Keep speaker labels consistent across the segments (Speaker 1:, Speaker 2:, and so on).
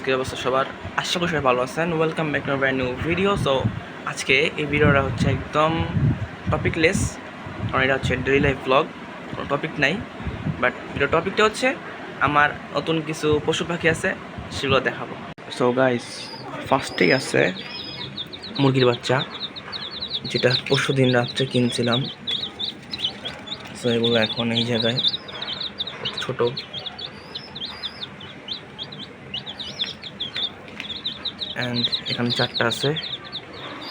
Speaker 1: কি অবস্থা সবার? আশা করি সবাই ভালো আছেন। Welcome back to brand new video. So আজকে এই ভিডিওটা হচ্ছে একদম টপিকলেস, কারণ এটা হচ্ছে ডেইলি লাইফ ব্লগ, কোনো টপিক নাই। বাট ভিডিও টপিকটা হচ্ছে আমার নতুন কিছু পশু পাখি আছে, সেগুলো দেখাবো। সো গাইস, ফার্স্টেই আছে মুরগির বাচ্চা, যেটা পরশু দিন রাত্রে কিনছিলাম। সো এগুলো এখন এই জায়গায় ছোটো, অ্যান্ড এখানে 4টা আছে।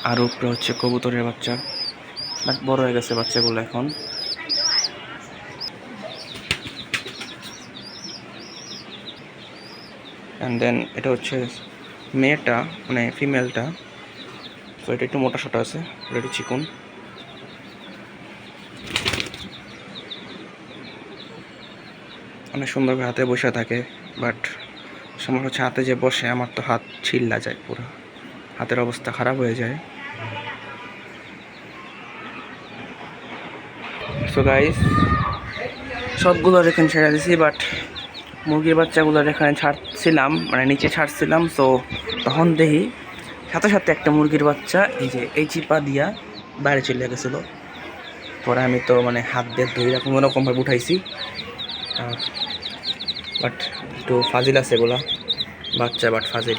Speaker 1: আর উপরে হচ্ছে কবুতরের বাচ্চা, বাট বড় হয়ে গেছে বাচ্চাগুলো এখন। অ্যান্ড দেন এটা হচ্ছে মেয়েটা, মানে ফিমেলটা। তো এটা একটু মোটা সোটা আছে, এটা একটু চিকন। অনেক সুন্দরভাবে হাতে বসে থাকে, বাট সময় হচ্ছে হাতে যে বসে আমার তো হাত ছিল্লা যায়, পুরো হাতের অবস্থা খারাপ হয়ে যায়। সো গাইস, সবগুলো এখানে ছেড়ে দিছি, বাট মুরগির বাচ্চাগুলো এখানে ছাড়ছিলাম, মানে নিচে ছাড়ছিলাম। সো তখন দেখি সাথে সাথে একটা মুরগির বাচ্চা এই চিপা দিয়া বাইরে চলে গেছিলো। পরে আমি তো মানে হাত দিয়ে ধুই কোনোরকমভাবে উঠাইছি। বাট একটু ফাজিল আছে এগুলা বাচ্চা, বাট ফাজিল।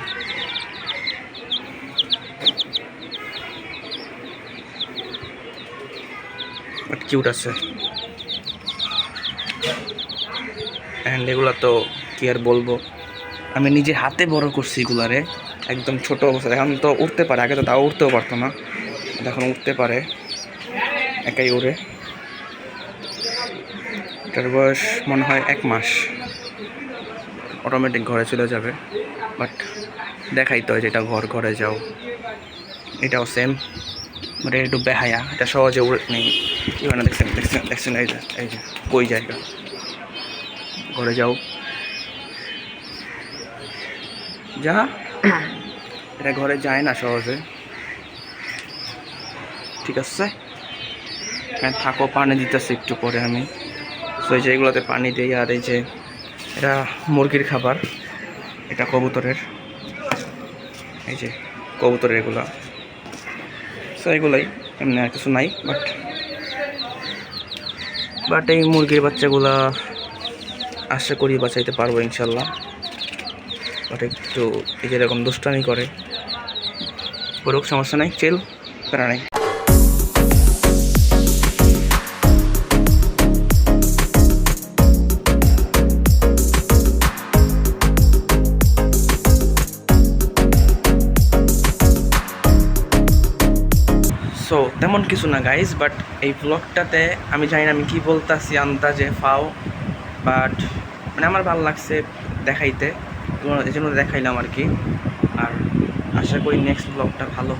Speaker 1: বাট কিউট আছে। অ্যান্ড এগুলা তো কি আর বলবো, আমি নিজে হাতে বড় করছি এগুলারে, একদম ছোট অবস্থা। এখন তো উঠতে পারে, আগে তো তাও উঠতেও পারতো না, এখন উঠতে পারে, একাই উড়ে। এটার বয়স মনে হয় 1 মাস, অটোমেটিক ঘরে চলে যাবে। বাট দেখাই তো যেটা ঘরে যাও, এটাও সেম, বাট একটু বেহায়া, এটা সহজে উড়ে নেই। কি মানে দেখছেন এই যে কই জায়গা, ঘরে যাও যা, এটা ঘরে যায় না সহজে। ঠিক আছে, হ্যাঁ থাকো, পানি দিতেছি একটু পরে আমি। তো এই যে এগুলোতে পানি দিই। আর এই যে এটা মুরগির খাবার, এটা কবুতরের, এই যে কবুতরের এগুলা। সো এগুলাই, এমনি আর কিছু নাই। বাট এই মুরগির বাচ্চাগুলা আশা করি বাঁচাইতে পারবো ইনশাল্লাহ। বাট একটু এই যে এরকম দুষ্টামি করে, করুক, সমস্যা নাই, চিল, প্যারা নাই। সো তেমন কিছু না গাইজ, বাট এই ব্লগটাতে আমি জানি না আমি কী বলতেছি আন্দাজে ফাও, বাট মানে আমার ভালো লাগছে দেখাইতে, এই জন্য দেখাইলাম আর কি। আর আশা করি নেক্সট ব্লগটা ভালো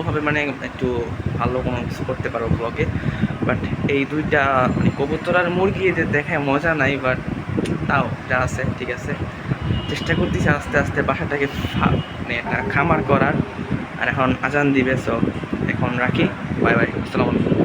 Speaker 1: হবে, মানে একটু ভালো কোনো কিছু করতে পারবো ব্লগে। বাট এই দুইটা মানে কবুতর আর মুরগি এদের দেখায় মজা নাই, বাট তাও যা আছে ঠিক আছে। চেষ্টা করতেছি আস্তে আস্তে বাসাটাকে মানে একটা খামার করার। আর এখন আজান দিবে, সো এখন রাখি, বাই বাই, আসসালামু আলাইকুম।